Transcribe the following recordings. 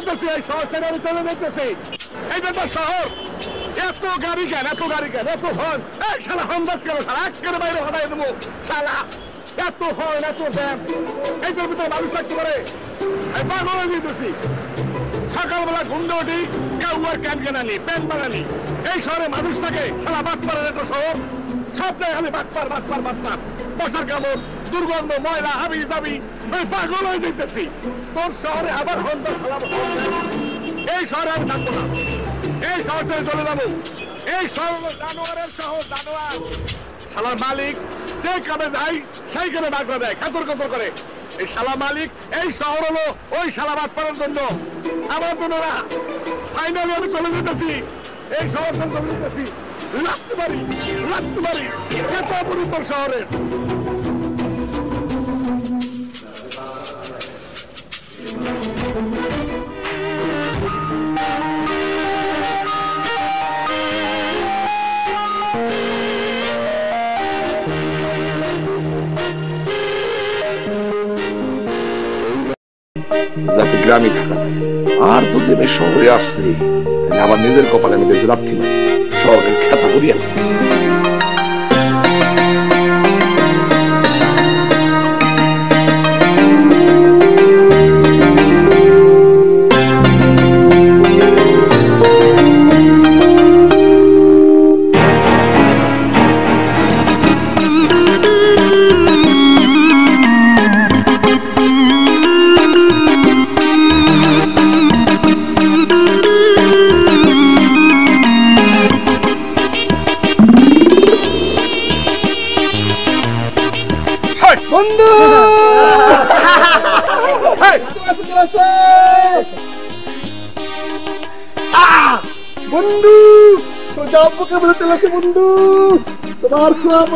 যাচ্ছি, এই শহর থেকে আমি চলে যেতেছি। এইটা তো শহর, এত গাড়ি কেন, এত গাড়ি কেন, এত হর্ন, এই শালা হামদাস কেন, শালা একেবারে বাইরে হটাই দেবো, শালা এত হর্ন, এত জ্যাম, এইটার ভিতরে মানুষ থাকতে পারে? আমি পাগল হয়ে যেতেছি। সকালবেলা ঘুমতে উঠি, কেউ আর ক্যান কেনানি, প্যান্ট বানানি, এই শহরে মানুষ থাকে, শালা বাটপাড়ের একটা শহর, সব জায়গায় খালি বাটপার বাটপার বাটপার, মশার কামড়, দুর্গন্ধ, ময়লা, হাবি যাবি, আমি পাগল হয়ে যেতেছি। তোর শহরে আবার হন্তা শালা, এই শহরে আমি থাকবো না, এই শহর থেকে চলে যাবো। এই শহর হলো জানোয়ারের শহর, জানোয়ার। শালার মালিক যে কামে যায় সেই কামে বাগড়া দেয়, কাতর কাতর করে। এই শালা মালিক, এই শহর হলো ওই শালা বাটপাড়ের জন্য, আমার জন্য না। ফাইনালি আমি চলে যেতেছি, এই শহর থেকে চলে যেতেছি। লাগতে পারি, লাগতে পারি, কেতাপুরি তোর শহরের। যাতে গ্রামে থাকা যায়। আর যদি আমি শহরে আসছি, তাহলে আমার নিজের কপালে আমি বেঁচে রাখছি না, শহরের খ্যাতা করিয়া। বন্ধু বন্ধু সোজা বুকে বলে চলে আসে বন্ধু, তোমার সব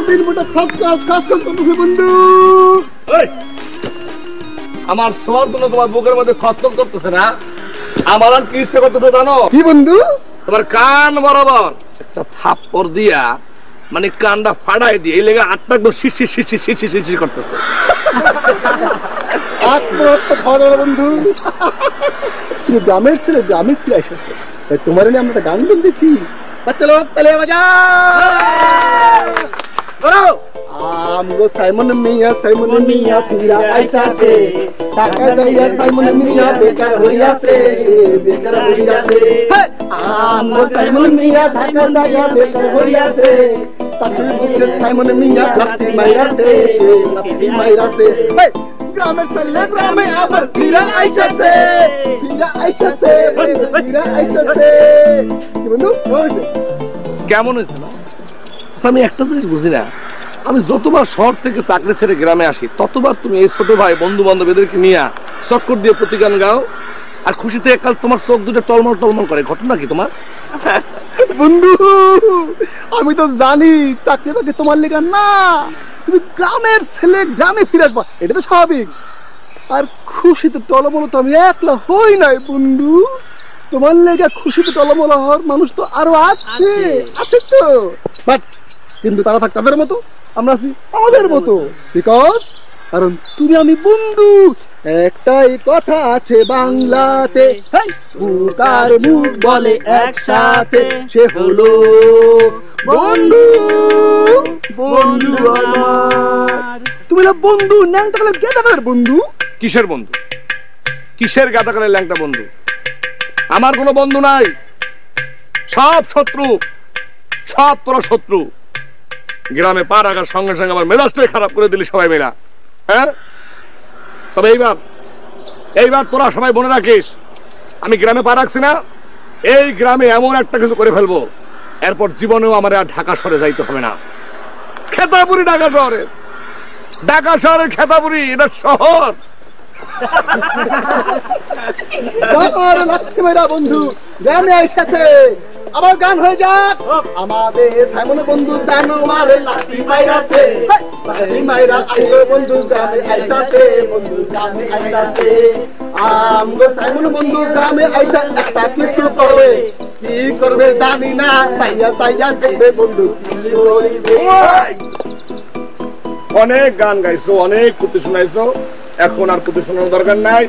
দিন মোটা খাস খাস খাস খাস করতেছে বন্ধু। আমার সব গুলো তোমার বুকের মধ্যে খতম করতেছে না, আমার আর কি ইচ্ছে করতেছে জানো? কি বন্ধু? তোমার কান বরাবর একটা থাপ্পড় দিয়া, মানে কানটা ফাড়াই দিয়ে, এই লেগে আটটা একদম শিরশির শিরশির শিরশির শিরশির করতেছে। বন্ধু তুমি গ্রামের ছেলে, গ্রামের ছেলে এসেছে, তোমার নিয়ে আমরা গান শুনতেছি। চলো তাহলে মজা করো। আমগো সাইমন মিয়া, সাইমন মিয়া ফিরা আইসাছে, টাকা যাইয়া সাইমন মিয়া বেকার হইয়াছে, সে বেকার হইয়াছে। আমগো সাইমন মিয়া টাকা যাইয়া বেকার হইয়াছে, তাতে বুঝে সাইমন মিয়া লাফি মাইরাছে, সে লাফি মাইরাছে। গ্রামের ছেলে গ্রামে আবার ফিরা আইসাছে, ফিরা আইসাছে, ফিরা আইসাছে। কি বন্ধু কেমন হয়েছে না? আমি একটা জিনিস বুঝি না, আমি যতবার শহর থেকে চাকরি ছেড়ে গ্রামে আসি, ততবার তুমি এই ছোট ভাই বন্ধু বান্ধব এদেরকে নিয়ে চক্কর দিয়ে প্রতি গান গাও, আর খুশিতে একাল তোমার চোখ দুটো টলমল টলমল করে। ঘটনা কি তোমার? বন্ধু আমি তো জানি চাকরি বাকরি তোমার লেগে না, তুমি গ্রামের ছেলে গ্রামে ফিরে আসবা, এটা তো স্বাভাবিক। আর খুশিতে টলমল তো আমি একলা হই নাই বন্ধু, তোমার লেগে খুশিতে টলমল হওয়ার মানুষ তো আরো আছে, আছে তো। বাট কিন্তু তারা থাক তাদের মতো, আমরা আছি আমাদের মতো, বিকজ কারণ তুমি আমি বন্ধু। একটাই কথা আছে বাংলাতে, মুখার মুখ বলে একসাথে, সে হলো বন্ধু, বন্ধু আমার। তুমি না বন্ধু ন্যাংটা কালে গেদাকালের বন্ধু। কিসের বন্ধু? কিসের গাদাকালের ল্যাংটা বন্ধু? আমার কোনো বন্ধু নাই, সব শত্রু, সব তোরা শত্রু। গ্রামে পা রাখার সঙ্গে সঙ্গে আমার মেজাজটাই খারাপ করে দিলি সবাই মেলা। হ্যাঁ, তবে এইবার তোরা সবাই মনে রাখিস, আমি গ্রামে পা রাখছি না, এই গ্রামে এমন একটা কিছু করে ফেলবো, এরপর জীবনেও আমার আর ঢাকা শহরে যাইতে হবে না। খেতাপুরি ঢাকা শহরে, ঢাকা শহরের খেতাপুরি, এটা শহর। বন্ধু গ্রামে আইসাছে, আমার গান হয়ে যাক। আমাদের সাইমন বন্ধু জানো মারে লাঠি মাইরাছে, লাঠি মাইরা আইলো বন্ধু গ্রামে আইসাছে, বন্ধু গ্রামে আইসাছে। আমগো সাইমন বন্ধু গ্রামে আইসা একটা কিছু করবে, কি করবে জানি না, সাইয়া সাইয়া দেখবে বন্ধু কি হইবে। অনেক গান গাইছো, অনেক কুতি শুনাইছো, এখন আর প্রতি শোনানোর দরকার নাই,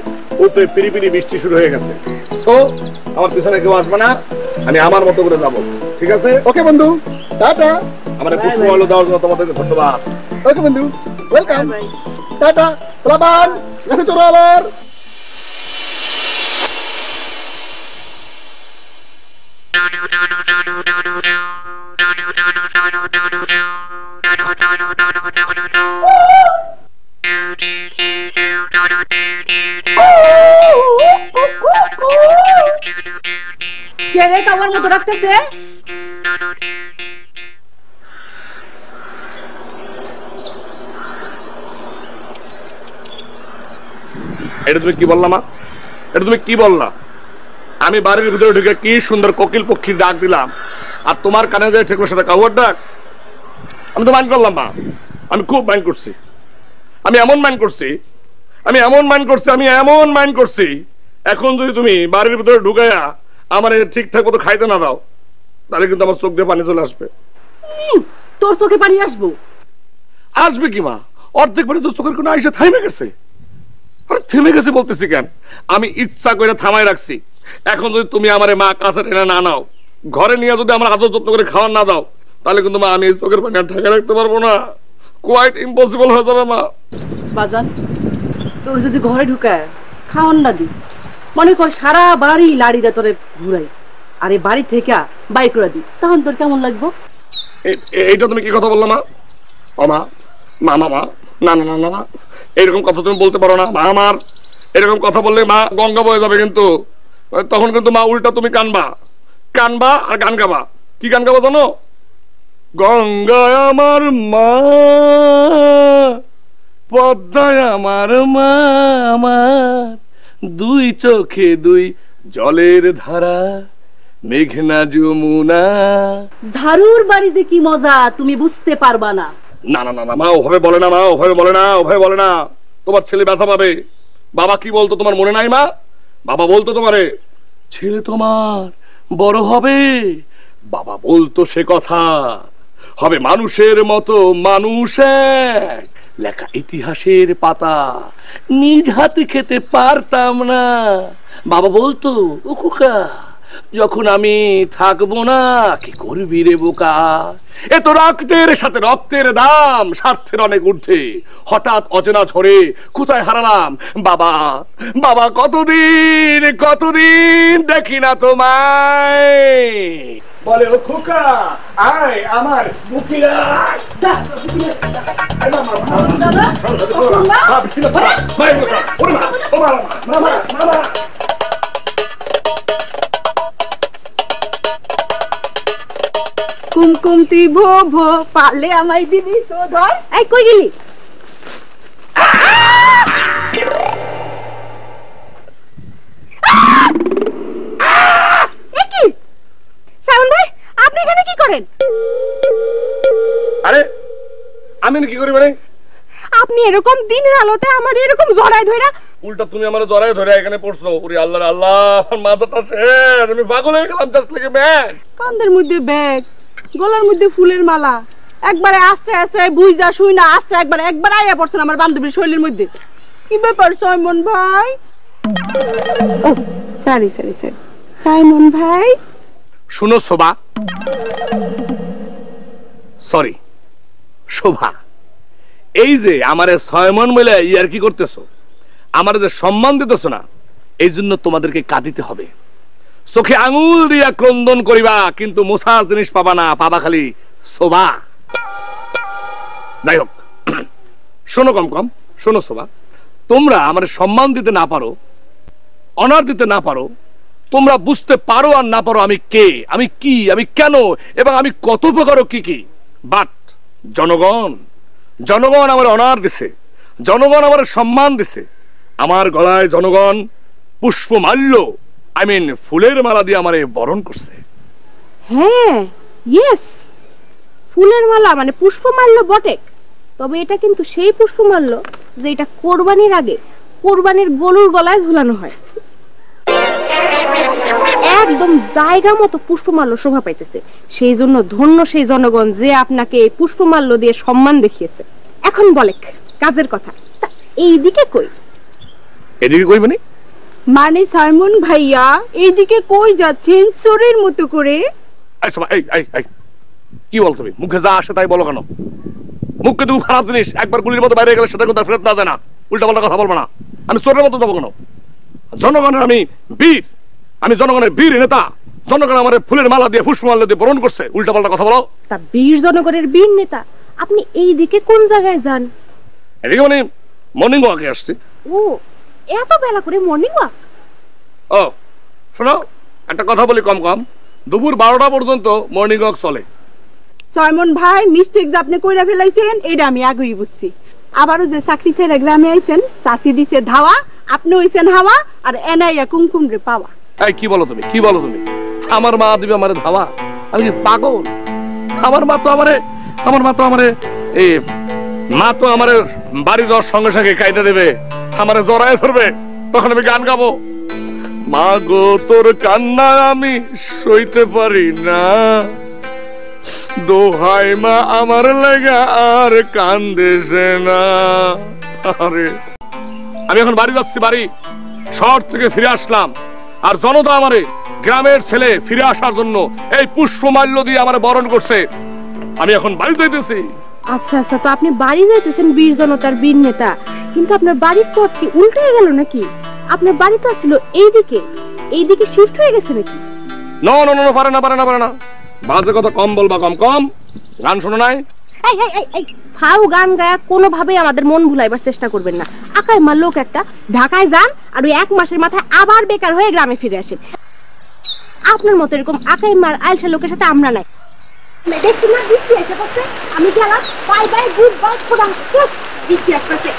উপরে পিড়ি বৃষ্টি শুরু হয়ে গেছে। তো আমার পিছনে কেউ আসবে না, আমি আমার মতো করে যাবো, ঠিক আছে? ওকে বন্ধু, টাটা। আমার পুষ্পমাল্য দেওয়ার জন্য তোমাদেরকে ধন্যবাদ। ওকে বন্ধু, ওয়েলকাম, টাটা, সালাম, গেছে চলো আবার। কে রে কামার মতো রাখতেছে? এটা তুমি কি বললা মা? এটা তুমি কি বললা? আমি বাড়ির ভিতরে ঢুকে কি সুন্দর কোকিল পক্ষীর ডাক দিলাম, আর তোমার কানে যায় ঠেকুর সাথে কাউয়ার ডাক? আমি তো মাইন্ড করলাম মা, আমি খুব মাইন্ড করছি। আমি এমন মাইন্ড করছি, এখন যদি তুমি বাড়ির ভিতরে ঢুকাইয়া আমার ঠিকঠাক মতো খাইতে না দাও, তাহলে কিন্তু আমার চোখ দিয়ে পানি চলে আসবে। তোর চোখে পানি আসবে কি মা? অর্ধেক পানি তো চোখের কোনো আইসা থামে গেছে। আরে থেমে গেছে বলতেছি কেন? আমি ইচ্ছা করে থামাই রাখছি। এখন যদি তুমি আমার মা কাছে টেনে না নাও, ঘরে নিয়ে যদি আমার আদর যত্ন করে খাওয়ার না দাও, তাহলে কিন্তু মা আমি চোখের পানি আর ঢাকা রাখতে পারবো না। কোয়াইট ইম্পসিবল হয়ে যাবে মা। বাজান, তোর যদি ঘরে ঢুকায় খাওয়ান না দি, মনে কর সারা বাড়ি লাড়িটা তোরে ঘুরাই, আর এই বাড়ি থেকে বাই করে দি, তখন তোর কেমন লাগবো? এইটা তুমি কি কথা বললো মা? ও মা, মা মা মা, না না না না, এরকম কথা তুমি বলতে পারো না মা। আমার এরকম কথা বললে মা গঙ্গা বয়ে যাবে, কিন্তু তখন কিন্তু মা উল্টা তুমি কানবা আর গান গাবা। কি গান গাবো জানো? গঙ্গায় আমার মা, পদ্মায় আমার মা, আমার দুই চোখে দুই জলের ধারা, মেঘনা যমুনা। ঝাড়ুর বাড়িতে কি মজা তুমি বুঝতে পারবা না। না না না না মা, ওভাবে বলে না মা, ওভাবে বলে না। তোমার ছেলে ব্যথা পাবে। বাবা কি বলতো তোমার মনে নাই মা? বাবা বলতো তোমারে, ছেলে তোমার বড় হবে, বাবা বলতো সে কথা, হবে মানুষের মতো মানুষ, লেখা ইতিহাসের পাতা নিজ হাতে খেতে পারতাম না। বাবা বলতো, ও খোকা, যখন আমি থাকবো না কি করবি রে বোকা? এ তো রক্তের সাথে রক্তের দাম, স্বার্থের অনেক ঊর্ধ্বে, হঠাৎ অচেনা ঝড়ে কোথায় হারালাম। বাবা বাবা, কতদিন দেখি না তোমায়, বলে ও খোকা আয় আমার বুকে আয়। কুমকুম তুই ভো ভো পারলে আমায় দিবি সোধর। এই কই গেলি? কি সাউন্ড ভাই, আপনি এখানে কি করেন? আরে আমি কি করি মানে? আপনি এরকম দিনের আলোতে আমার এরকম জড়ায় ধইরা, উল্টা তুমি আমার জড়ায় ধরে এখানে পড়ছো। ওরে আল্লাহ আল্লাহ, মাথাটা শেষ, আমি পাগল হয়ে গেলাম। জাস্ট লাগে ব্যাগ, কাঁধের মধ্যে ব্যাগ, গলার মধ্যে ফুলের মালা, একবারে আস্তে আস্তে বুঝা শুই না, আস্তে একবার আইয়া পড়ছেন আমার বান্ধবীর শরীরের মধ্যে। কি ব্যাপার সাইমন ভাই? ও সরি সাইমন ভাই। শুনো শোভা, সরি শোভা, এই যে আমারে সাইমন বলে ইয়ার কি করতেছো, আমার যে সম্মান দিতেছো না, এই জন্য তোমাদেরকে কাঁদিতে হবে। চোখে আঙুল দিয়া ক্রন্দন করিবা, কিন্তু মোছার জিনিস পাবা না, পাবা খালি শোভা। যাই হোক, শোনো শোনো শোভা, তোমরা আমার সম্মান দিতে না পারো, অনার দিতে না পারো, তোমরা বুঝতে পারো আর না পারো আমি কে, আমি কি, আমি কেন, এবং আমি কত প্রকার কি, বাট জনগণ আমার অনার দিছে, জনগণ আমার সম্মান দিছে। আমার গলায় জনগণ পুষ্পমাল্য, ফুলের মালা দিয়ে আমারে বরণ করছে। হ্যাঁ, ইয়েস, ফুলের মালা মানে পুষ্পমাল্য বটে, তবে এটা কিন্তু সেই পুষ্পমাল্য যে এটা কোরবানির আগে কোরবানির গরুর গলায় ঝুলানো হয়। একদম জায়গা মতো পুষ্পমাল্য শোভা পাইতেছে, সেই জন্য ধন্য সেই জনগণ যে আপনাকে পুষ্পমাল্য দিয়ে সম্মান দেখিয়েছে। এখন বলে কাজের কথা, এইদিকে কই? এদিকে কই মানে? মানে সাইমন ভাইয়া এইদিকে কই যাচ্ছেন চোরের মতো করে? কি বল তুমি? মুখে যা আসে তাই বলো কেন? মুখে তুমি খারাপ জিনিস, একবার গুলির মতো বাইরে গেলে সেটা কোথাও ফেরত না যায় না। উল্টা পাল্টা কথা বলবো না। আমি চোরের মতো যাবো কেন? জনগণের আমি বীর, আমি জনগণের বীর নেতা। জনগণ আমার ফুলের মালা দিয়ে পুষ্পমাল্য দিয়ে বরণ করছে, উল্টা পাল্টা কথা বলো। তা বীর জনগণের বীর নেতা আপনি এইদিকে কোন জায়গায় যান? এদিকে মানে মর্নিং ওয়াকে আসছি। ও এত বেলা করে মর্নিং ওয়াক? ও শোনো, একটা কথা বলি কম কম, দুপুর 12টা পর্যন্ত মর্নিং ওয়াক চলে। সাইমন ভাই মিস্টেক যে আপনি কইরা ফেলাইছেন এটা আমি আগেই বুঝছি। আবারও যে চাকরি ছেড়ে গ্রামে আইছেন, চাষি দিছে ধাওয়া, আপনি হইছেন হাওয়া, আর এনাইয়া কুমকুম রে পাওয়া। এই কি বলো তুমি, কি বলো তুমি? আমার মা দিবে আমারে ধাওয়া? আমি কি পাগল? আমার মা তো আমারে এই মা তো আমারে বাড়ি যাওয়ার সঙ্গে সঙ্গে কাইদা দেবে, আমারে জড়ায় ধরবে, তখন আমি গান গাবো। মা গো তোর কান্না আমি সইতে পারি না, দোহাই মা আমার লাগা আর কান্দেছে না। আরে আমি এখন বাড়ি যাচ্ছি, বাড়ি শহর থেকে ফিরে আসলাম, আর জনতা আমারে গ্রামের ছেলে ফিরে আসার জন্য এই পুষ্পমাল্য দিয়ে আমারে বরণ করছে। আমি এখন বাড়ি যাইতেছি। আচ্ছা আচ্ছা, তো আপনি বাড়ি যাইতেছেন বীর জনতার বীর নেতা, কিন্তু আপনার বাড়ির পথ কি উল্টে গেল নাকি? আপনার বাড়ি তো ছিল এইদিকে শিফট হয়ে গেছে নাকি? না না না, পারে না। বাজে কথা কম বলবা, কম। গান শোনো নাই? ফাউ গান গায়া কোনোভাবেই আমাদের মন ভুলাইবার চেষ্টা করবেন না। আকাই মা লোক একটা, ঢাকায় যান আর ওই 1 মাসের মাথায় আবার বেকার হয়ে গ্রামে ফিরে আসেন। আপনার মতো এরকম আকাই মার আলসা লোকের সাথে আমরা নাই। দেখছি না বৃষ্টি এসে পড়ছে, আমি গেলাম, বাই বাই, গুড বাই, খোদা হাফেজ। বৃষ্টি আসতেছে।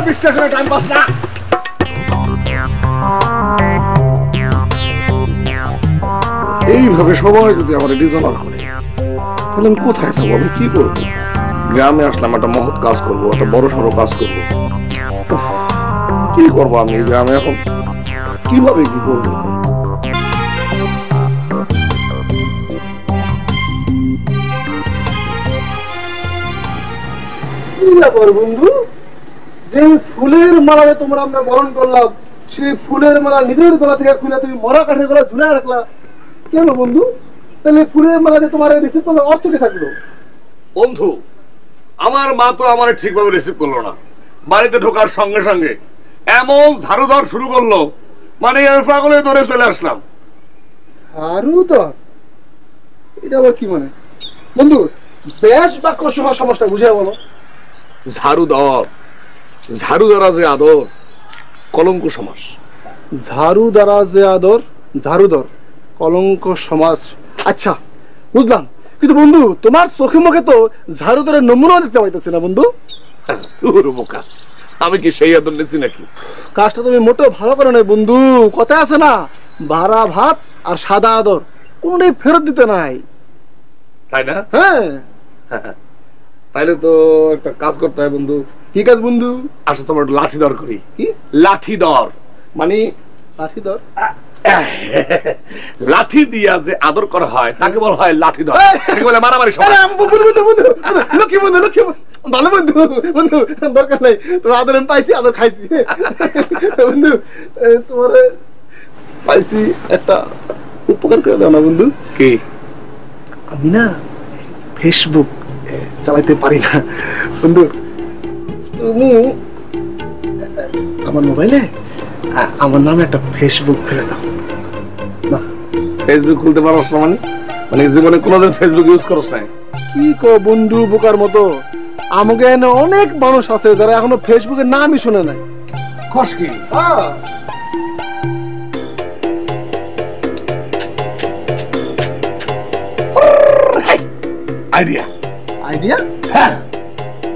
বৃষ্টি আসলে টাইম পাস না। এইভাবে সবাই যদি আমার ডিজাইন করে তাহলে আমি কোথায় যাবো? আমি কি করবো? গ্রামে আসলাম, একটা মহৎ কাজ করবো, একটা বড় সড়ো কাজ করবো। কি করবো আমি গ্রামে এখন? কিভাবে কি করবো? কি ব্যাপার বন্ধু, যে ফুলের মালা যে তোমরা আমরা বরণ করলাম, সেই ফুলের মালা নিজের গলা থেকে খুলে তুমি মরা কাঠের গলা ঝুলে রাখলা কেন বন্ধু? তাহলে ফুলের মালা যে তোমার রিসিভ করার অর্থ কি থাকলো? বন্ধু, আমার মা তো আমার ঠিকভাবে রিসিভ করলো না। বাড়িতে ঢোকার সঙ্গে সঙ্গে এমন ঝাড়ু ধর শুরু করলো, মানে আমি পাগলে ধরে চলে আসলাম। ঝাড়ু ধর? এটা আবার কি মানে বন্ধু? বেশ বাক্য সমস্যা বুঝিয়ে বলো। ঝাড়ু ধরা যে আদর, কলঙ্ক সমাস। ঝাড়ু দ্বারা যে আদর, ঝাড়ুদর কলঙ্ক সমাস। আচ্ছা বুঝলাম, কিন্তু বন্ধু তোমার চোখে মুখে তো ঝাড়ুদরের নমুনা দেখতে পাইতেছি না বন্ধু। আমি কি সেই আদর নিচ্ছি নাকি? কাজটা তুমি মোটেও ভালো করো না বন্ধু। কথা আছে না, বাড়া ভাত আর সাদা আদর কোনটাই ফেরত দিতে নাই, তাই না? হ্যাঁ। তাইলে তো একটা কাজ করতে হয় বন্ধু। কি কাজ বন্ধু? আসলে তোমার লাঠি দর করি। কি লাঠি দর? মানে লাঠি দর? লাঠি দিয়া যে আদর করা হয় তাকে বলা হয় লাঠি দর, তাকে বলে মারামারি। লক্ষ্মী বন্ধু, ভালো বন্ধু, বন্ধু দরকার নাই, তোমার আদর আমি পাইছি, আদর খাইছি বন্ধু। তোমার পাইছি, একটা উপকার করে দাও না বন্ধু। কি? আমি না ফেসবুক চালাইতে পারি না বন্ধু, তুমি আমার মোবাইলে আমার নামে একটা ফেসবুক খুলে দাও না। ফেসবুক খুলতে পারছ না? মানে জীবনে কোনোদিন ফেসবুক ইউজ করছ না? কি কো বন্ধু বোকার মতো? আমাকে এনে অনেক মানুষ আছে যারা এখনো ফেসবুকের নামই শুনে নাই। খসকি আইডিয়া আইডিয়া? হ্যাঁ,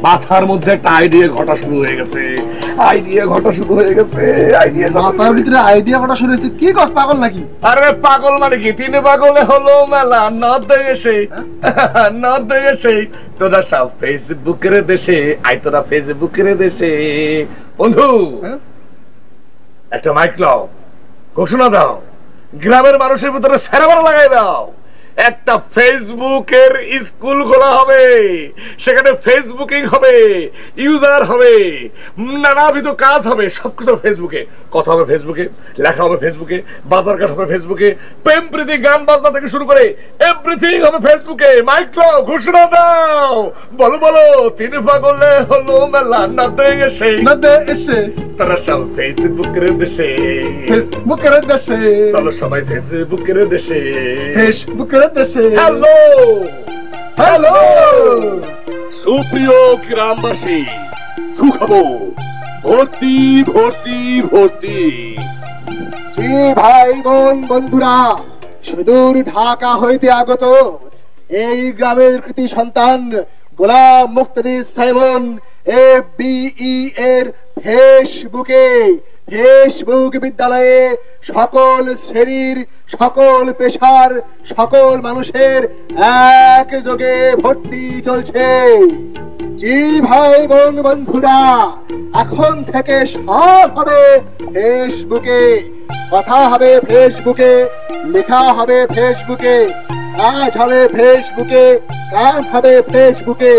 মাথার মধ্যে একটা আইডিয়া ঘটা শুরু হয়ে গেছে। মাথার ভিতরে আইডিয়া ঘটা শুরু হয়েছে? কি কস, পাগল নাকি? আরে পাগল মানে কি, তিনে পাগলে হলো মেলা, নদ দেশে তোরা সব ফেসবুকের দেশে, আই তোরা ফেসবুকের দেশে। বন্ধু একটা মাইক লাও, ঘোষণা দাও, গ্রামের মানুষের ভিতরে সেরা লাগাই দাও, একটা ফেসবুকের স্কুল খোলা হবে, সেখানে ফেসবুকিং হবে, ইউজার হবে, নানাবিধ কাজ হবে, সবকিছু ফেসবুকে, কথা হবে ফেসবুকে, লেখা হবে ফেসবুকে, বাজার ঘাট হবে ফেসবুকে, প্রেম প্রীতি গান বাজনা থেকে শুরু করে এভরিথিং হবে ফেসবুকে। মাইক্রো ঘোষণা দাও, বলো বলো, তিন পাগলে হলো মেলা নাতে এসে তারা সব ফেসবুকের দেশে, ফেসবুকের দেশে, চলো সবাই ফেসবুকের দেশে, ফেসবুকের দেশে। হ্যালো হ্যালো সুপ্রিয় গ্রামবাসী, সুখবর, ভর্তি ভর্তি ভর্তি। জি ভাই বোন বন্ধুরা, সুদূর ঢাকা হইতে আগত এই গ্রামের কৃতি সন্তান গোলাম মুক্তাদি সাইমন FBE এর ফেসবুক বিদ্যালয়ে সকল শ্রেণীর, সকল পেশার, সকল মানুষের একযোগে ভর্তি চলছে। জি ভাই বোন বন্ধুরা, এখন থেকে সব হবে ফেসবুকে, কথা হবে ফেসবুকে, লেখা হবে ফেসবুকে, কাজ হবে ফেসবুকে, কাম হবে ফেসবুকে,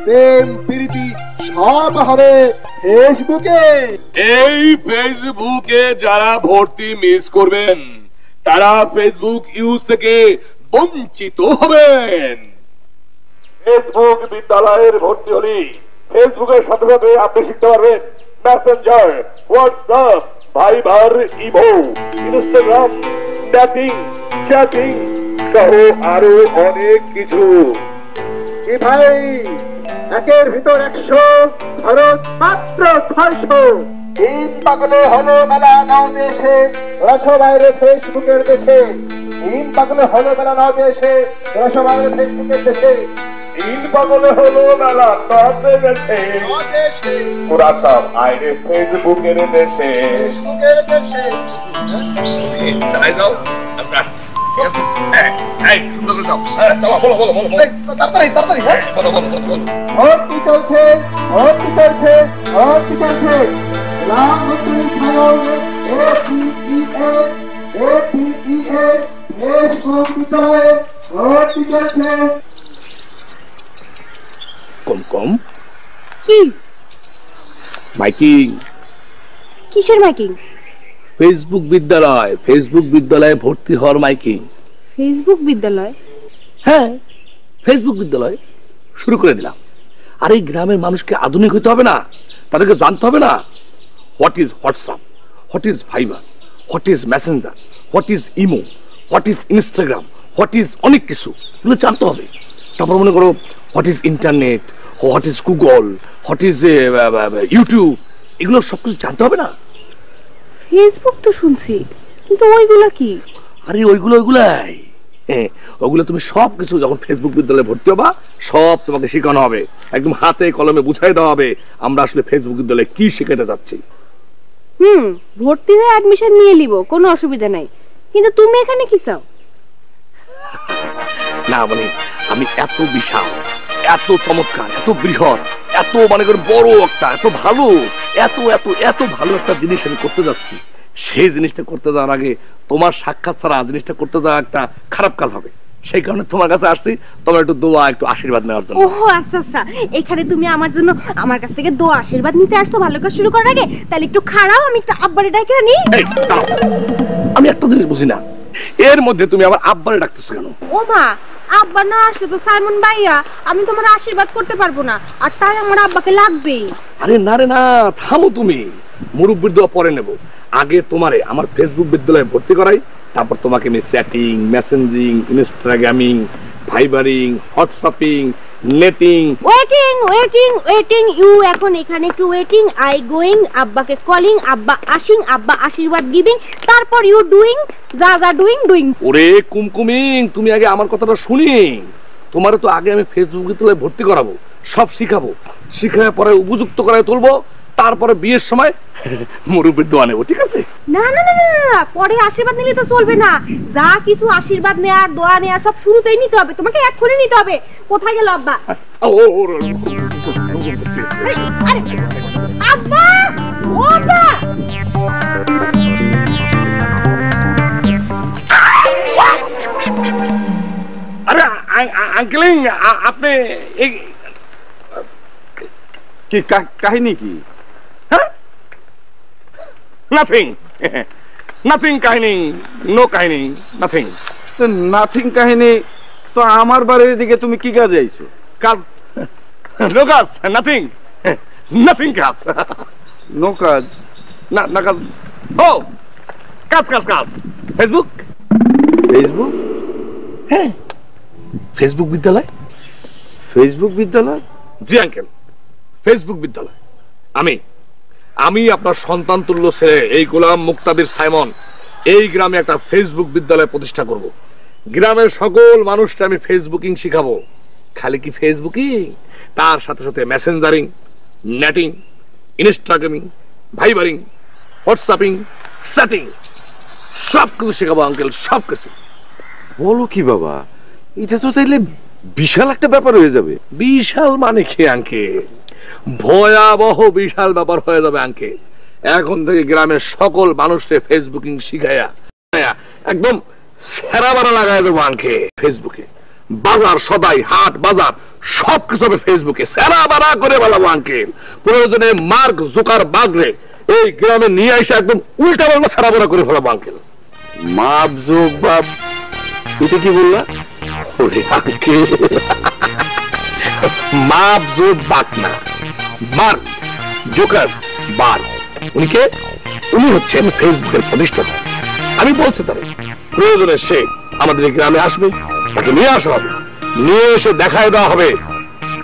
প্রেম প্রীতি সব হবে ফেসবুকে। এই ফেসবুকে যারা ভর্তি মিস করবেন তারা ফেসবুক ইউজ থেকে বঞ্চিত হবেন। ফেসবুক বিদ্যালয়ের ভর্তি হলে ফেসবুকের সাথে সাথে আপনি শিখতে পারবেন Messenger, WhatsApp, Viber, imo, Instagram, chatting সহ আরো অনেক কিছু। ভাই একের ভিতর 100, খরচ মাত্র 600। তিন পাগলে হলো মেলা নাও দেশে, রসবাইরে ফেসবুকের দেশে। তিন পাগলে হলো মেলা নাও দেশে, রসবাইরে ফেসবুকের দেশে। তিন পাগলে হলো মেলা নদে দেশে, পুরা সব আইরে ফেসবুকের দেশে। ফেসবুকের দেশে চালাই যাও, আমরা আসছি। ঠিক আছে, এই সুন্দর করে যাও। চলো, বলো বলো বলো তাড়াতাড়ি তাড়াতাড়ি। বলো বলো বলো বলো। ভর্তি চলছে, ভর্তি চলছে, ভর্তি চলছে। গোলাম মুক্তাদি সাইমন FBE ফেসবুক বিদ্যালয়ে ভর্তি চলছে। কম কম কি মাইকিং, কিসের মাইকিং? ফেসবুক বিদ্যালয়ে ভর্তি হওয়ার মাইকিং। ফেসবুক বিদ্যালয়? হ্যাঁ, ফেসবুক বিদ্যালয় শুরু করে দিলাম। আর এই গ্রামের মানুষকে আধুনিক হতে হবে না, তাদেরকে জানতে হবে না what is WhatsApp, what is Viber, what is Messenger, what is imo, what is Instagram, what is অনেক কিছু, এগুলো জানতে হবে। তারপর মনে করো what is internet, what is Google, what is YouTube, এগুলো সবকিছু জানতে হবে না। ফেসবুক তো শুনছি, কিন্তু ওইগুলা কি? আরে ওইগুলাই, হ্যাঁ, ওগুলো তুমি সবকিছু যখন ফেসবুক বিদ্যালয়ে ভর্তি হবা সব তোমাকে শেখানো হবে, একদম হাতে কলমে বুঝাই দেওয়া হবে আমরা আসলে ফেসবুক বিদ্যালয়ে কি শেখাতে যাচ্ছি। ভর্তি হয়ে অ্যাডমিশন নিয়ে নিব, কোনো অসুবিধা নাই, কিন্তু তুমি এখানে কি চাও? না মানে আমি এত বিশাল, এত চমৎকার, এত বৃহৎ, এত মানে বড় একটা, এত ভালো, এত এত এত ভালো একটা জিনিস আমি করতে যাচ্ছি। সেই জিনিসটা করতে যাওয়ার আগে তোমার সাক্ষাৎ ছাড়া জিনিসটা করতে যাওয়া একটা খারাপ কাজ হবে, সেই কারণে তোমার কাছে আসছি, তোমার একটু দোয়া, একটু আশীর্বাদ নেওয়ার জন্য। ওহো আচ্ছা আচ্ছা, এখানে তুমি আমার জন্য আমার কাছ থেকে দোয়া আশীর্বাদ নিতে আসছো ভালো কাজ শুরু করার আগে? তাহলে একটু খাড়াও, আমি একটু আব্বারে ডাকে আনি। আমি একটা জিনিস বুঝি না, এর মধ্যে তুমি আমার আব্বারে ডাকতেছো কেন? ও মা, আব্বা না আসলে তো সাইমন ভাইয়া আমি তোমার আশীর্বাদ করতে পারবো না, আর তাই আমার আব্বাকে লাগবেই। আরে না রে না, থামো তুমি, মুরব্বির দোয়া পরে নেব, আগে তোমারে আমার ফেসবুক বিদ্যালয়ে ভর্তি করাই, তারপর তোমাকে আমি chatting, messaging, Instagramming, Vibering, WhatsApping, netting. Waiting you এখন এখানে একটু ওয়েটিং, আই গোয়িং, আব্বাকে কলিং, আব্বা আসিং, আব্বা আশীর্বাদ গিভিং, তারপর ইউ ডুইং, যা ডুইং। ওরে কুমকুমিং, তুমি আগে আমার কথাটা শুনি, তোমারে তো আগে আমি ফেসবুক বিদ্যালয়ে ভর্তি করাবো, সব শিখাবো, শিখায় পরে উপযুক্ত করায় তুলবো, তারপরে বিয়ের সময় মুরব্বির দোয়া নেবো, ঠিক আছে? না না না না, পরে আশীর্বাদ নিলে তো চলবে না, যা কিছু আশীর্বাদ নেয়ার, দোয়া নেয়ার সব শুরুতেই নিতে হবে, তোমাকে এক্ষুনি নিতে হবে। কোথায় গেল আব্বা? আব্বা, ও আব্বা! আঙ্কেলিং আপনি কি কাহিনী কি? হ্যাঁ নাথিং নাথিং কাহিনী নো কাহিনী নাথিং নাথিং কাহিনী তো আমার বাড়ির দিকে তুমি কি কাজে আইছো? কাজ নো কাজ নাথিং নাথিং কাজ নো কাজ না না কাজ ও কাজ কাজ কাজ ফেসবুক ফেসবুক হ্যাঁ ফেসবুক বিদ্যালয় ফেসবুক বিদ্যালয়? জি আঙ্কেল ফেসবুক বিদ্যালয় আমি আপনার সন্তান তুল্য ছেলে এই গোলাম মুক্তাদির সাইমন এই গ্রামে একটা ফেসবুক বিদ্যালয় প্রতিষ্ঠা করব গ্রামের সকল মানুষকে আমি ফেসবুকিং শিখাবো খালি কি ফেসবুকিং তার সাথে সাথে মেসেঞ্জারিং নেটিং ইনস্টাগ্রামিং ভাইবারিং হোয়াটসঅ্যাপিং চ্যাটিং সবকিছু শেখাবো আঙ্কেল সবকিছু বলো কি বাবা, এটা তো তাইলে বিশাল একটা ব্যাপার হয়ে যাবে। বিশাল মানে কি আঙ্কেল ভয়াবহ বিশাল ব্যাপার হয়ে যাবে আঙ্কেল এখন থেকে গ্রামের সকল মানুষকে ফেসবুকিং শিখাইয়া একদম সেরাবারা লাগাই দেবো আঙ্কেল ফেসবুকে বাজার সদাই হাট বাজার সবকিছু হবে ফেসবুকে সেরাবারা করে বলাবো আঙ্কেল প্রয়োজনে মার্ক জুকারবার্গরে এই গ্রামে নিয়ে এসে একদম উল্টা পাল্টা সেরাবারা করে ফেলাবো আঙ্কেল মাপ যোগ বাপ এটা কি বললা? ওরে আঙ্কেল মাপ জোর বাক না মার্ক জুকারবার্গ উনি হচ্ছেন ফেসবুকের প্রতিষ্ঠাতা আমি বলছি তারে প্রয়োজনে সে আমাদের গ্রামে আসবে তাকে নিয়ে আসা হবে নিয়ে এসে দেখায় দেওয়া হবে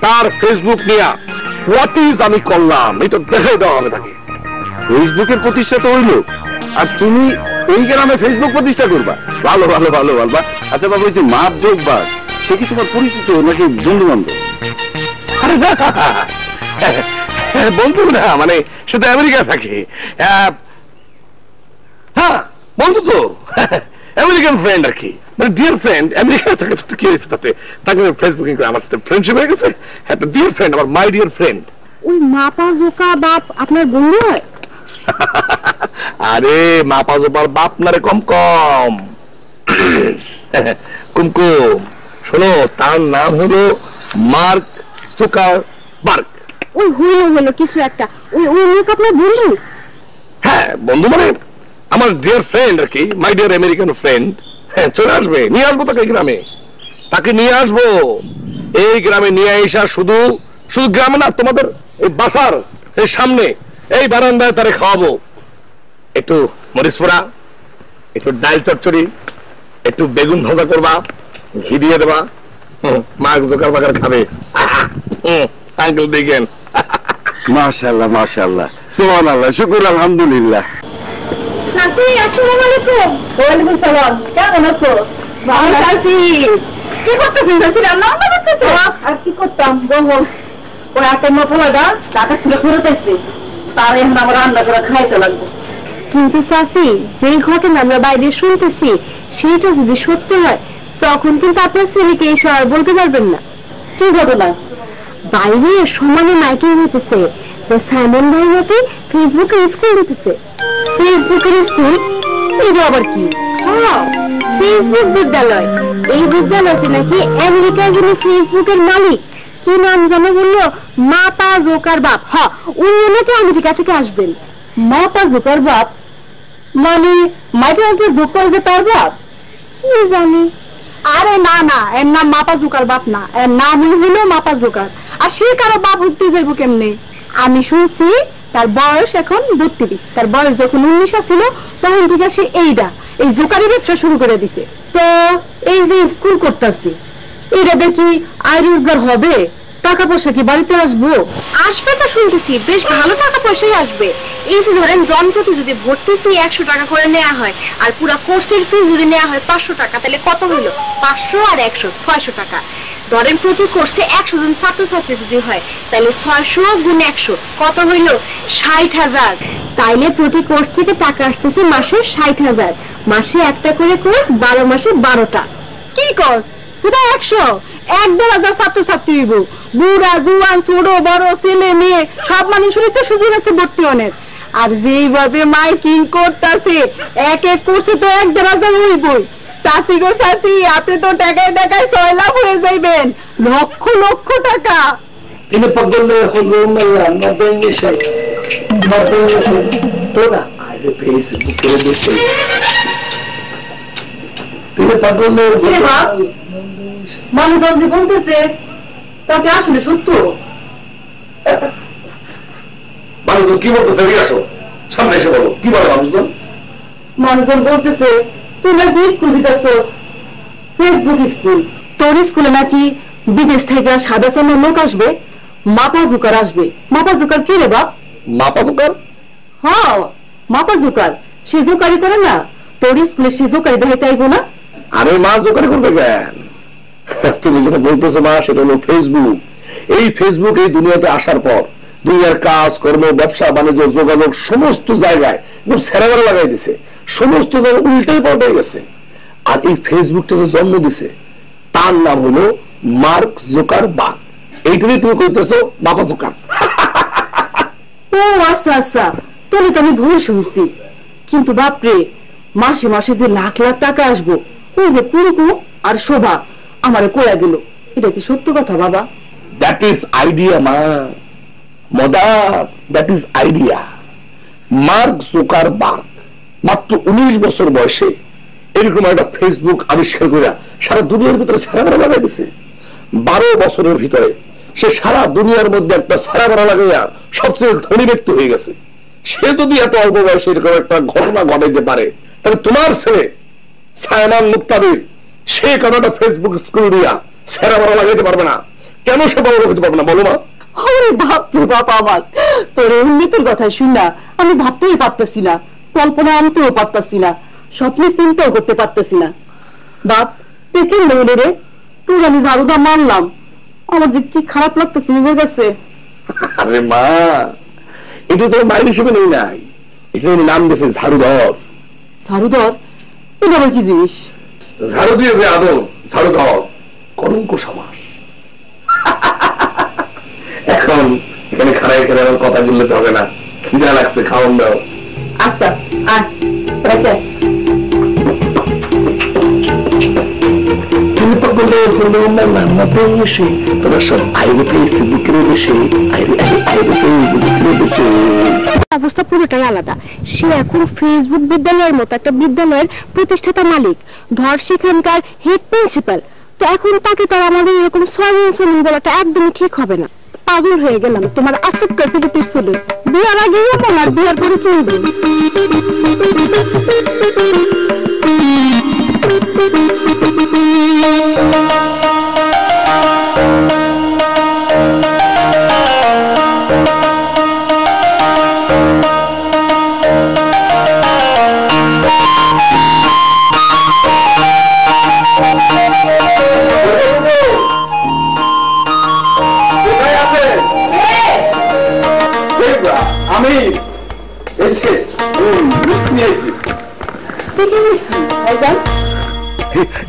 তার ফেসবুক নিয়ে হোয়াট ইজ আমি করলাম এটা দেখায় দেওয়া হবে তাকে ফেসবুকের প্রতিষ্ঠাতা হইলো আর তুমি এই গ্রামে ফেসবুক প্রতিষ্ঠা করবা? ভালো ভালো ভালো ভালো। আচ্ছা বাবা, ওই যে মাপ যোগ বাদ সে কি তোমার পরিচিত নাকি বন্ধু বান্ধব? বন্ধু না মানে সে তো আমেরিকা থাকে হ্যাঁ বন্ধু তো আমেরিকান ফ্রেন্ড আর কি মানে ডিয়ার ফ্রেন্ড আমেরিকা থাকে তো কি হয়েছে তাতে তাকে ফেসবুকিং করে আমার সাথে ফ্রেন্ডশিপ হয়ে গেছে একটা ডিয়ার ফ্রেন্ড আমার মাই ডিয়ার ফ্রেন্ড ওই মাপা জোকা বাপ আপনার বন্ধু হয়? আরে মাপা জোপার বাপ না রে কম কম কুমকুম শোনো তার নাম হলো মার্ক জুকারবার্গ ওই হইলো কিছু একটা ওই লোক আপনার বন্ধু? হ্যাঁ বন্ধু মানে আমার ডিয়ার ফ্রেন্ড আর কি মাই ডিয়ার আমেরিকান ফ্রেন্ড হ্যাঁ চলে আসবে নিয়ে আসবো তাকে গ্রামে তাকে নিয়ে আসবো এই গ্রামে নিয়ে আসা শুধু শুধু গ্রামে না তোমাদের এই বাসার এই সামনে এই বারান্দায় তারে খাওয়াবো একটু মরিচ পোড়া একটু ডাল চচ্চড়ি একটু বেগুন ভাজা করবা ঘি দিয়ে দেবা মার্ক জুকারবার্গ খাবে আঙ্কেল দেখেন মাশাআল্লাহ মাশাআল্লাহ সুবহানাল্লাহ শুকর আলহামদুলিল্লাহ। চাচি আসসালামু আলাইকুম। ওয়ালাইকুম সালাম, কেমন আছো? ভালো আছি। কি করতেছেন চাচি? রান্না করতেছো? আর কি করতাম বলো, ওই একটা মফলাটা টাকা তুলে ফেরত আসছে তার এখন আমার রান্না করে খাইতে লাগবে। কিন্তু চাচি সেই ঘটনা আমরা বাইরে শুনতেছি সেইটা যদি সত্যি হয় তখন কিন্তু আপনার ছেলেকে এই সময় বলতে পারবেন না। কি ঘটনা? বাইরে সমানে মাইকিং হইতেছে যে সাইমন ভাই নাকি ফেসবুকে স্কুল দিতেছে। ফেসবুকের স্কুল? এটা আবার কি? ফেসবুক বিদ্যালয়। এই বিদ্যালয়তে নাকি আমেরিকায় যিনি ফেসবুকের মালিক কি নাম জানো বললো? মাপা জুকারবার্গ। হ্যাঁ উনি নাকি আমেরিকা থেকে আসবেন। মাপা জুকারবার্গ মানে মাইকেলকে যোগ করে যে তার বাপ? কি জানি। আরে না না, এর নাম মাপা জুকারবার্গ না, এর নাম হলো মাপা জুকার। আর সে কারো বাপ উঠতে যাইবো কেমনে? আমি শুনছি তার বয়স এখন 32, তার বয়স যখন 19 ছিল তখন থেকে সে এই জোকারি ব্যবসা শুরু করে দিছে। তো এই যে স্কুল করতেছি এটা দেখি আয় রোজগার হবে, টাকা পয়সা কি বাড়িতে আসবো? আসবে তো শুনতেছি, বেশ ভালো টাকা পয়সাই আসবে। এই যে ধরেন জনপ্রতি যদি ভর্তি ফি 100 টাকা করে নেওয়া হয় আর পুরো কোর্সের ফি যদি নেওয়া হয় 500 টাকা, তাহলে কত হইলো? 500 আর 100 600 টাকা। ধরেন প্রতি কোর্সে 100 জন ছাত্রছাত্রী যদি হয় তাহলে 600 গুণ 100 কত হইলো? 60,000। তাইলে প্রতি কোর্স থেকে টাকা আসতেছে মাসে 60,000। মাসে একটা করে কোর্স, 12 মাসে 12টা। কি কোর্স? পুরো 100,000 ছাত্রছাত্রী হইব। বুড়া জুয়ান ছোট বড় ছেলে মেয়ে সব মানুষেরই তো সুযোগ আছে ভর্তি হওয়ার। আর যেইভাবে মাইকিং করতেছে এক এক কোর্সে তো 1,500 হইবই। চাচি গো চাচি, আপনি তো টাকায় টাকায় 6 লাখ হয়ে যাইবেন, লক্ষ লক্ষ টাকা। Tiene pagdole holo mala na dengishe. Na dengishe. Toda aire peise bukere deshe. Tiene pagdole কে বাপ? মানুষজন যে বলতেছে তাকে আসলে সত্য? মানুষজন কি বলতেছে আসো সামনে এসে বলো কি বলে মানুষজন? মানুষজন বলতেছে তুই নাকি স্কুল দিতেছস, ফেসবুক স্কুল। তোর স্কুলে নাকি বিদেশ থেকে সাদা চামড়ার লোক আসবে, মাপা জুকার আসবে। মাপা জুকার কি রে বাপ? মাপা জোকার? হ্যাঁ মাপা জুকার, সে জোকারি করে না, তোর স্কুলে সে জোকারি দেখাইতে আইবো না? আরে মা জোকারি করবে কেন? তুমি যেটা বলতেছো মা সেটা হলো ফেসবুক। এই ফেসবুক এই দুনিয়াতে আসার পর দুনিয়ার কাজ কর্ম ব্যবসা বাণিজ্য যোগাযোগ সমস্ত জায়গায় একদম সেরাবেরা লাগাই দিছে, সমস্ত জায়গায় উল্টাই পাল্টাই গেছে। আর এই ফেসবুকটা যে জন্ম দিছে তার নাম হলো মার্ক জোকারবার্গ। এইটাই তুমি কইতেছো মাপা জোকার। ও আচ্ছা আচ্ছা, তোরে তো আমি ভুল শুনছি। কিন্তু বাপরে, মাসে মাসে যে লাখ লাখ টাকা আসবো, ওই যে পুরুকু আর শোভা আমারে কইয়া গেল, এটা কি সত্য কথা বাবা? দ্যাট ইজ আইডিয়া মা, মদার, that is idea. Mark Zuckerberg মাত্র 19 বছর বয়সে এরকম একটা ফেসবুক আবিষ্কার করে সারা দুনিয়ার ভিতরে সারাবেরা লাগাই দিছে। 12 বছরের ভিতরে সে সারা দুনিয়ার মধ্যে একটা সারাবেরা লাগাইয়া সবচেয়ে ধনী ব্যক্তি হয়ে গেছে। সে যদি এত অল্প বয়সে এরকম একটা ঘটনা ঘটাইতে পারে, তাহলে তোমার ছেলে সায়মান মুক্তাদির সে কেন একটা ফেসবুক স্কুল দিয়া সারাবেরা লাগাইতে পারবে না? কেন সে বড় হতে পারবে না বলো না? ওরে বাপ রে বাপ, আমার তোর উন্নতির কথা শুনা আমি ভাবতেই পারতেছি না, কল্পনা আনতেও পারতেছি না, স্বপ্নে চিন্তাও করতে পারতেছি না। বাপ তুই কেন বলে রে? তোর আমি ঝাড়ুদা মানলাম, আমার যে কি খারাপ লাগতেছে নিজের কাছে। আরে মা, এটা তো মায়ের হিসেবে নেই নাই, এটা নাম দিয়েছে ঝাড়ুধর। ঝাড়ুধর? এটা আবার কি জিনিস? ঝাড়ু দিয়ে যে আদর, ঝাড়ুধর কলঙ্ক সমাস। এখন এখানে খারাই খেলে আমার কথা বললে হবে না, খিদা লাগছে, খাওয়ান দাও। আচ্ছা আয় রাখে। তুমি তো বলে হলো না দেশে, তোরা সব আইরে পেয়েছে বুকের দেশে, আইরে পেয়েছে বুকের দেশে। অবস্থা পুরোটাই আলাদা। সে এখন ফেসবুক বিদ্যালয়ের মতো একটা বিদ্যালয়ের প্রতিষ্ঠাতা মালিক, ধর সেখানকার হেড প্রিন্সিপাল। তো এখন তাকে তো আমাদের এরকম সরল বলাটা একদমই ঠিক হবে না। পাগল হয়ে গেলাম তোমার আচমকা প্রীতির ছেলে। বিয়ার আগে এমন আর বিয়ার পরে কিনবি। আমি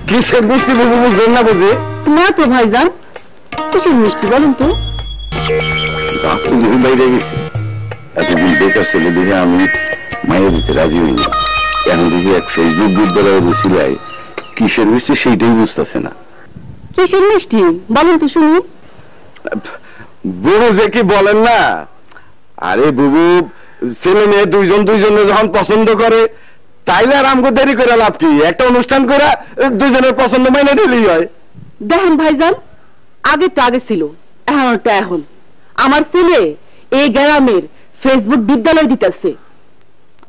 কিসের মিষ্টি বুঝি বুঝলেন না? বুঝি না তো ভাইজান, কিসের মিষ্টি বলেন তো? বাইরে গেছে এতদিন বেকার ছেলে দেখে আমি মায়ের দিতে রাজি হইনি। এখন যদি এক ফেসবুক বিদ্যালয়ে বসিলাই কিসের মিষ্টি সেইটাই বুঝতেছে না। কিসের মিষ্টি বলেন তো শুনি? বুবু যে কি বলেন না, আরে বুবু ছেলে মেয়ে দুইজনে যখন পছন্দ করে তাইলে আর আমগো দেরি করে লাভ কি? একটা অনুষ্ঠান করে দুইজনের পছন্দ মাইনে দিলেই হয়। দেখেন ভাইজান, আগে তো আগে ছিল, এখনটা এখন। আমার ছেলে এই গ্রামের ফেসবুক বিদ্যালয় দিতেছে।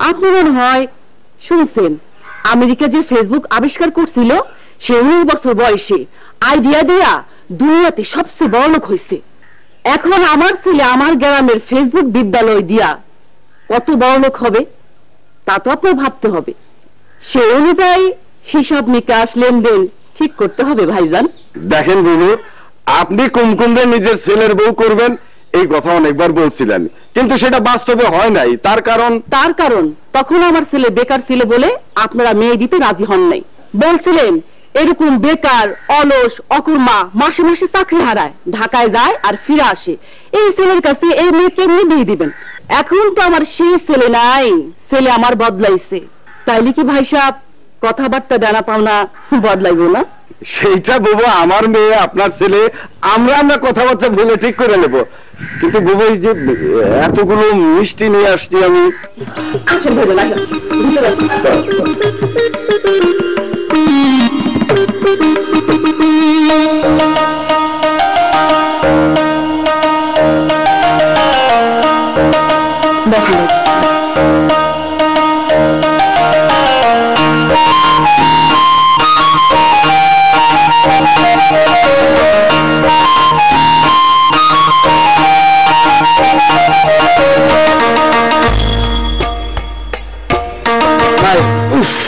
আপনি মনে হয় শুনছেন আমেরিকা যে ফেসবুক আবিষ্কার করছিল, সে 19 বছর বয়সে আইডিয়া দিয়া দুনিয়াতে সবচেয়ে বড় লোক হয়েছে। এখন আমার ছেলে আমার গ্রামের ফেসবুক বিদ্যালয় দিয়া কত বড় লোক হবে তা তো আপনার ভাবতে হবে। সে অনুযায়ী হিসাব নিকাশ লেনদেন ঠিক করতে হবে ভাইজান। দেখেন বুবু, আপনি কুমকুমরে নিজের ছেলের বউ করবেন এই কথা অনেকবার বলছিলেন, কিন্তু সেটা বাস্তবে হয় নাই। তার কারণ তখন আমার ছেলে বেকার ছিল বলে আপনারা মেয়ে দিতে রাজি হন নাই। বলছিলেন এরকম বেকার অলস অকুর্মা মাসে মাসে চাকরি হারায়, ঢাকায় যায় আর ফিরে আসে, এই ছেলের কাছে এই মেয়েকে এমনি দিয়ে দিবেন। এখন তো আমার সেই ছেলে নাই, ছেলে আমার বদলাইছে। তাইলে কি ভাই সাহেব কথাবার্তা ডানা পাওনা বদলাইবো না? সেইটা বাবু আমার মেয়ে আপনার ছেলে, আমরা কথাবার্তা বলে ঠিক করে নেব। কিন্তু বাবু এই যে এতগুলো মিষ্টি নিয়ে আসছি আমি। আসেন ভাইজান, আসেন।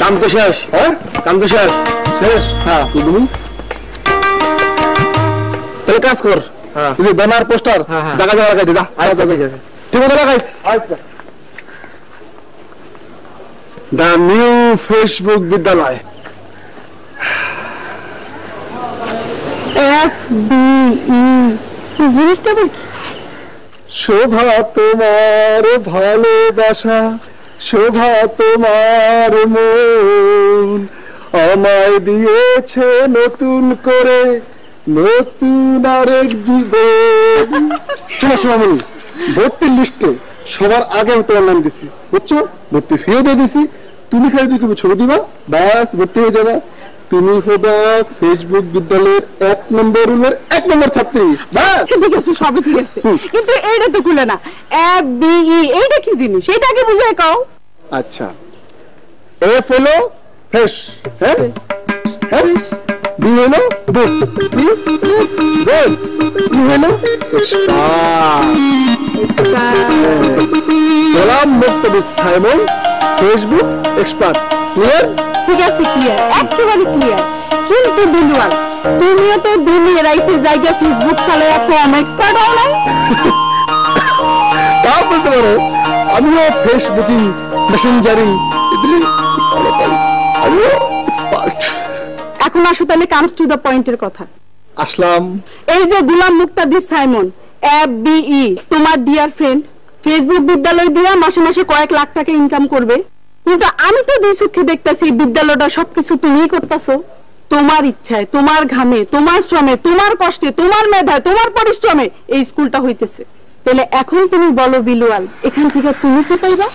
কাম তো শেষ। হ্যাঁ, কাম তো শেষ। শেষ? হ্যাঁ। তাহলে কাজ কর, যে ব্যানার পোস্টার জায়গা জায়গা লাগাই দে। যা, ঠিক আছে, লাগাইস। দ্য নিউ ফেসবুক বিদ্যালয়। জিনিসটা শোভা তোমার ভালোবাসা, শোভা তোমার মন আমায় দিয়েছে নতুন করে, নতুন আরেক জীবন। শোনামনি, ভর্তির লিস্টে সবার আগে আমি তোমার নাম দিচ্ছি, বুঝছো? ভর্তি ফিও দিয়ে দিছি। তুমি খালি তুমি ছবি দিবা, ব্যাস ভর্তি হয়ে যাবে। তুমি হবে ফেসবুক বিদ্যালয়ের 1 নম্বর রুমের 1 নম্বর ছাত্রী। ব্যাস ঠিক আছে, সবই ঠিক আছে, কিন্তু এইটা তো খুলে না। FBE এইটা কি জিনিস, এটা আগে বুঝাই কও। আচ্ছা, এফ হলো ফ্রেশ, হ্যাঁ, বি হলো গুড, বি হলো গোলাম মুক্তাদির সাইমন ফেসবুক এক্সপার্ট। ক্লিয়ার? ঠিক আছে, ক্লিয়ার, একেবারে ক্লিয়ার। কিন্তু বিলওয়াল, তুমিও তো দিনে রাইতে জায়গা ফেসবুক চালায় কম এক্সপার্ট হও নাই? তাও বলতে পারো, আমিও ফেসবুকিং, মেসেঞ্জারিং এগুলি ভালো পারি, আমিও এক্সপার্ট। এখন আসো তাহলে কামস টু দ্য পয়েন্টের কথা। আসলাম। এই যে গোলাম মুক্তাদির সাইমন FBE তোমার ডিয়ার ফ্রেন্ড, ফেসবুক বিদ্যালয় দিয়া মাসে মাসে কয়েক লাখ টাকা ইনকাম করবে, কিন্তু আমি তো দুই চোখে দেখতেছি বিদ্যালয়টা সবকিছু তুমিই করতেছো। তোমার ইচ্ছায়, তোমার ঘামে, তোমার শ্রমে, তোমার কষ্টে, তোমার মেধায়, তোমার পরিশ্রমে এই স্কুলটা হইতেছে। তাহলে এখন তুমি বলো বিলওয়াল, এখান থেকে তুমি কি পাইবা?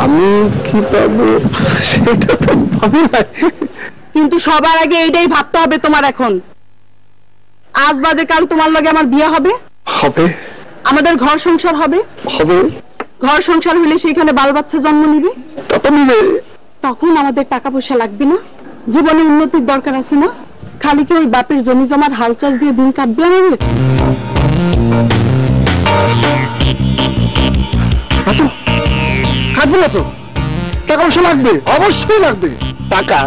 আমি কি পাবো সেটা তো ভাবি না, কিন্তু সবার আগে এইটাই ভাবতে হবে তোমার। এখন আজ বাদে কাল তোমার লগে আমার বিয়ে হবে, হবে আমাদের ঘর সংসার হবে, হবে ঘর সংসার হইলে সেখানে বাল বাচ্চা জন্ম নিবে, তখন আমাদের টাকা পয়সা লাগবে না, জীবনে উন্নতির দরকার আছে না? খালি কি ওই বাপের জমি জমার হাল চাষ দিয়ে দিন কাটবে আমাদের? থাকবে না তো, টাকা পয়সা লাগবে, অবশ্যই লাগবে। টাকা,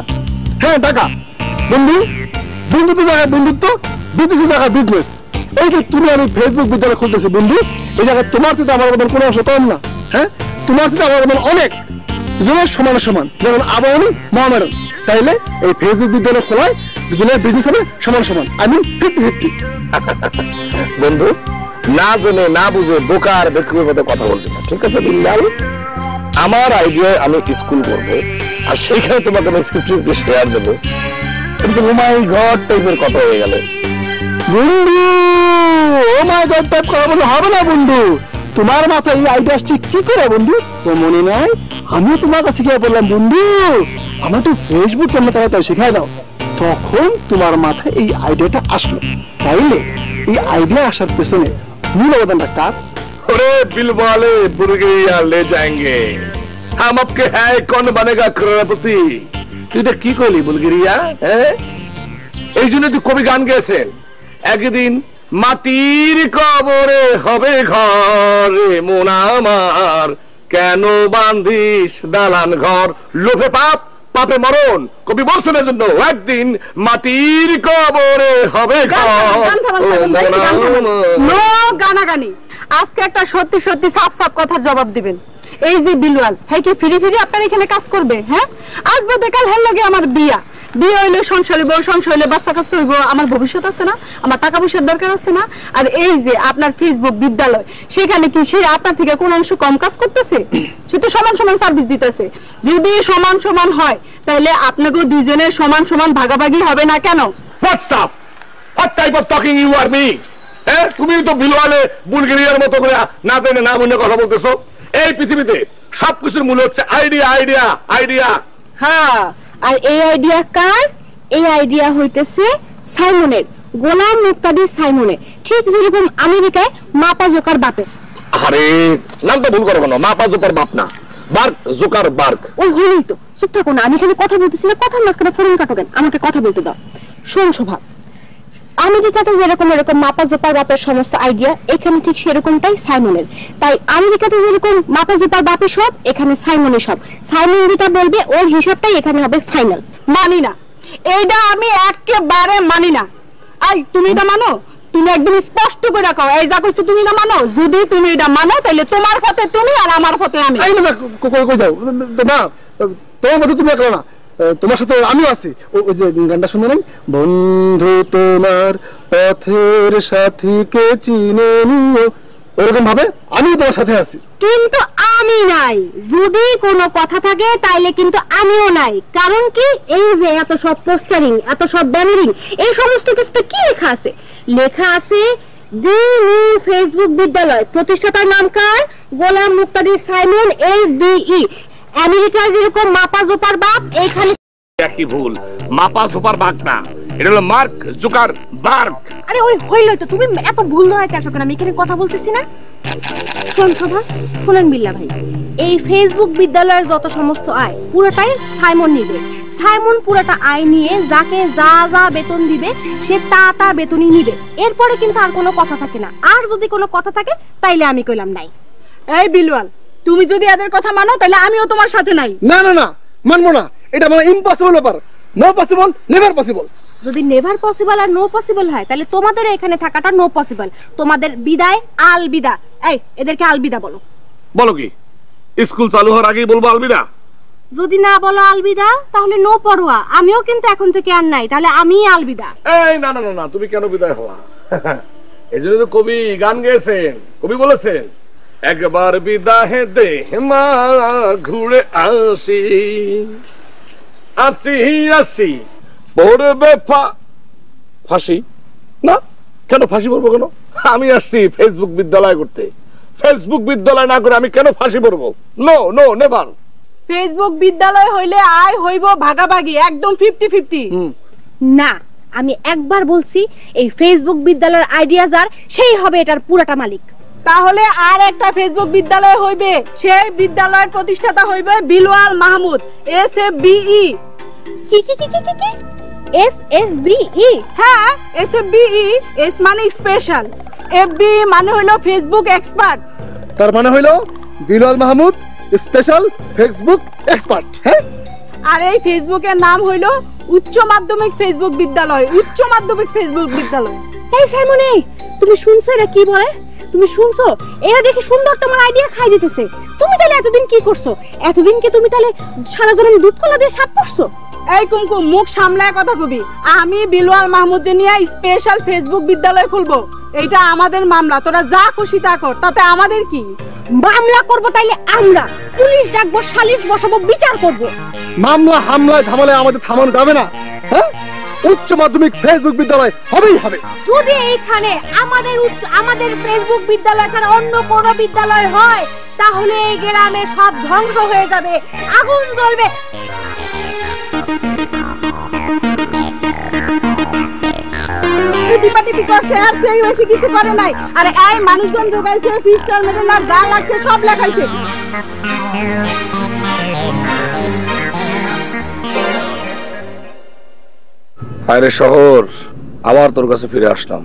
হ্যাঁ টাকা। বন্ধু, বন্ধুত্ব জায়গায় বন্ধুত্ব, বিদেশি জায়গায় বিজনেস। এই যে তুমি আমি ফেসবুক বিদ্যালয় খুলতেছি বন্ধু, এই জায়গায় তোমার সাথে আমার মতন কোনো অংশ কম না, হ্যাঁ, তোমার সাথে আমার মতন অনেক, দুজনের সমান সমান, যেমন আবাহনী মহামেরন। তাইলে এই ফেসবুক বিদ্যালয় খোলায় দুজনের বিজনেস হবে সমান সমান, আমি 50-50। বন্ধু, না জেনে না বুঝে বোকার বেকুবের মতো কথা বলবি না, ঠিক আছে বিল্লাল? আমার আইডিয়ায় আমি স্কুল করবো, আর সেইখানে তোমাকে আমি 50-50 শেয়ার দেবো। কিন্তু ও মাই গড টাইপের কথা হয়ে গেল বন্ধু। ও মাই গড টাইপ করা বলে হবে না বন্ধু। তোমার মাথায় এই আইডিয়া আসছে কি করে বন্ধু? ও মনে নাই, আমিও তোমার কাছে গিয়ে বললাম বন্ধু আমার তো ফেসবুক কেমন চালাতে হয় শিখাই দাও। তখন তোমার মাথায় এই আইডিয়াটা আসলো। তাইলে এই আইডিয়া আসার পেছনে মূল অবদানটা কার? अरे बिल वाले बुलगेरिया ले जाएंगे, हम आपके है कौन बनेगा करोड़पति। তুই এটা কি কইলি বুলগেরিয়া? এই জন্য তুই কবি গান গেছেন, একদিন মাটির কবরে হবে ঘরে মন আমার, কেন বান্ধিস দালান ঘর, লোভে পাপ পাপে মরণ। কবি বলছেন এর জন্য একদিন মাটির কবরে হবে ঘর। নো গানাগানি, আজকে একটা সত্যি সত্যি সাফ সাফ কথার জবাব দিবেন। এই যে বিলওয়াল হ্যাঁ কি ফিরে ফিরে আপনার এখানে কাজ করবে? হ্যাঁ আসবে দেখাল হেল লাগে আমার বিয়ে হইলে সংসার হইব, সংসার হইলে বাচ্চা কাচ্চা হইব, আমার ভবিষ্যৎ আছে না, আমার টাকা পয়সার দরকার আছে না। আর এই যে আপনার ফেসবুক বিদ্যালয়, সেখানে কি সে আপনার থেকে কোন অংশ কম কাজ করতেছে? সে তো সমান সমান সার্ভিস দিতেছে। যদি সমান সমান হয় তাহলে আপনাকে দুইজনের সমান সমান ভাগাভাগি হবে না কেন? WhatsApp what type of talking you are me? হ্যাঁ তুমি তো বিলওয়ালে বুলগেরিয়ার মতো করে না জেনে না বুঝে কথা বলতেছো। এই পৃথিবীতে সবকিছুর মূল হচ্ছে আইডিয়া আইডিয়া আইডিয়া। হ্যাঁ, আর এই আইডিয়া কার? এই আইডিয়া হইতেছে সাইমনের, গোলাম মুক্তাদির সাইমনের। ঠিক যেরকম আমেরিকায় মাপা জোকার বাপে। আরে নামটা ভুল করো কেন? মাপা জোকার বাপ না, বার্ক জোকার বার্ক। ওই হলোই তো, চুপ থাকো না, আমি এখানে কথা বলতেছি না, কথার মাঝখানে ফোন কাটো কেন? আমাকে কথা বলতে দাও। শোন শোভা, আমেরিকাতে যেরকম এরকম মাপা জোপার বাপের সমস্ত আইডিয়া, এখানে ঠিক সেরকমটাই সাইমনের। তাই আমেরিকাতে যেরকম মাপা জোপার বাপের সব, এখানে সাইমনের সব। সাইমন যেটা বলবে ওর হিসাবটাই এখানে হবে ফাইনাল। মানি না, এইটা আমি একেবারে মানি না। আই তুমি এটা মানো? তুমি একদম স্পষ্ট করে রাখো, এই যা কইছো তুমি এটা মানো? যদি তুমি এটা মানো তাহলে তোমার পথে তুমি আর আমার পথে আমি। এই না কই যাও না, তোমার মতো তুমি একলা না, তোমার সাথে আমিও আছি। ওই যে গানটা শুনে নাই, বন্ধু তোমার পথের সাথীকে চিনে নিও, ওরকম ভাবে আমিও তোমার সাথে আছি। কিন্তু আমি নাই, যদি কোনো কথা থাকে তাইলে কিন্তু আমিও নাই। কারণ কি, এই যে এত সব পোস্টারিং, এত সব ব্যানারিং, এই সমস্ত কিছুতে কি লেখা আছে? লেখা আছে দি নিউ ফেসবুক বিদ্যালয়, প্রতিষ্ঠাতার নাম কার? গোলাম মুক্তাদির সাইমন, SBE। আমেরিকায় যেরকম মাপা জোপার বাপ, এইখানে একই ভুল, মাপা জোপার বার্ক না, এটা হলো মার্ক জোকার বার্ক। আরে ওই হইলই তো, তুমি এত ভুল ধরে কেন? আমি এখানে কথা বলতেছি না। শোন শোভা, শুনেন বিল্লা ভাই, এই ফেসবুক বিদ্যালয়ের যত সমস্ত আয় পুরোটাই সাইমন নিবে। সাইমন পুরোটা আয় নিয়ে যাকে যা যা বেতন দিবে সে তা বেতনই নিবে। এরপরে কিন্তু আর কোনো কথা থাকে না। আর যদি কোনো কথা থাকে তাইলে আমি কইলাম নাই। এই বিলওয়াল, তুমি যদি এদের কথা মানো তাহলে আমিও তোমার সাথে নাই। না না না, মানবো না, এটা মানে ইম্পসিবল ব্যাপার। No possible, never possible. যদি নেভার পসিবল আর নো পসিবল হয় তাহলে তোমাদের এখানে থাকাটা নো পসিবল। তোমাদের বিদায়, আলবিদা। এই এদেরকে আলবিদা বলো। বলো কি, স্কুল চালু হওয়ার আগেই বলবো আলবিদা? যদি না বলো আলবিদা তাহলে নো পড়ুয়া। আমিও কিন্তু এখন থেকে আর নাই, তাহলে আমি আলবিদা। এই না না না না, তুমি কেন বিদায় হওয়া? এই জন্য তো কবি গান গেয়েছেন, কবি বলেছেন, একবার বিদায় দে মা ঘুরে আসি, আসি আসি পড়বে ফাঁসি। না কেন ফাঁসি পড়বো কেন? আমি আসছি ফেসবুক বিদ্যালয় করতে। ফেসবুক বিদ্যালয় না করে আমি কেন ফাঁসি পড়বো? No no never. ফেসবুক বিদ্যালয় হইলে আয় হইব ভাগাভাগি, একদম 50-50। না, আমি একবার বলছি, এই ফেসবুক বিদ্যালয়ের আইডিয়া যার, সেই হবে এটার পুরাটা মালিক। তাহলে আর একটা ফেসবুক বিদ্যালয় হইবে, সেই বিদ্যালয়ের প্রতিষ্ঠাতা হইবে বিলওয়াল মাহমুদ, SFBE। কি কি কি কি কি SFBE? হ্যাঁ, SFBE। এস মানে স্পেশাল, FB মানে হলো ফেসবুক এক্সপার্ট। তার মানে হইলো Bilawal Mahmud special Facebook expert. হ্যাঁ, আর এই ফেসবুকের নাম হইলো উচ্চ মাধ্যমিক ফেসবুক বিদ্যালয়, উচ্চ মাধ্যমিক ফেসবুক বিদ্যালয়। এই সাইমন, তুমি শুনছো এরা কি বলে? তুমি শুনছো? এরা দেখি সুন্দর তোমার আইডিয়া খাই দিতেছে। তুমি তাহলে এতদিন কি করছো? এতদিন কি তুমি তাহলে সারা জীবন দুধ কলা দিয়ে সাপ করছো? এই কুমকুম, মুখ সামলায় কথা কবি। আমি বিলওয়াল মাহমুদকে নিয়ে স্পেশাল ফেসবুক বিদ্যালয় খুলবো, এইটা আমাদের মামলা। তোরা যা খুশি তা কর, তাতে আমাদের কি? মামলা করবো তাইলে আমরা, পুলিশ ডাকবো, সালিশ বসাবো, বিচার করবো। মামলা হামলায় ঝামেলায় আমাদের থামানো যাবে না। হ্যাঁ, উচ্চ মাধ্যমিক ফেসবুক বিদ্যালয় হবেই হবে। যদি এইখানে আমাদের ফেসবুক বিদ্যালয় ছাড়া অন্য কোন বিদ্যালয় হয় তাহলে এই গ্রামে সব ধ্বংস হয়ে যাবে, আগুন জ্বলবে। টিপাটিপি করছে, আর সেই বেশি কিছু করে নাই। আর এই মানুষজন জোগাইছে, পিস্টল মেডেল আর যা লাগছে সব লেখাইছে। আরে শহর, আবার তোর কাছে ফিরে আসলাম।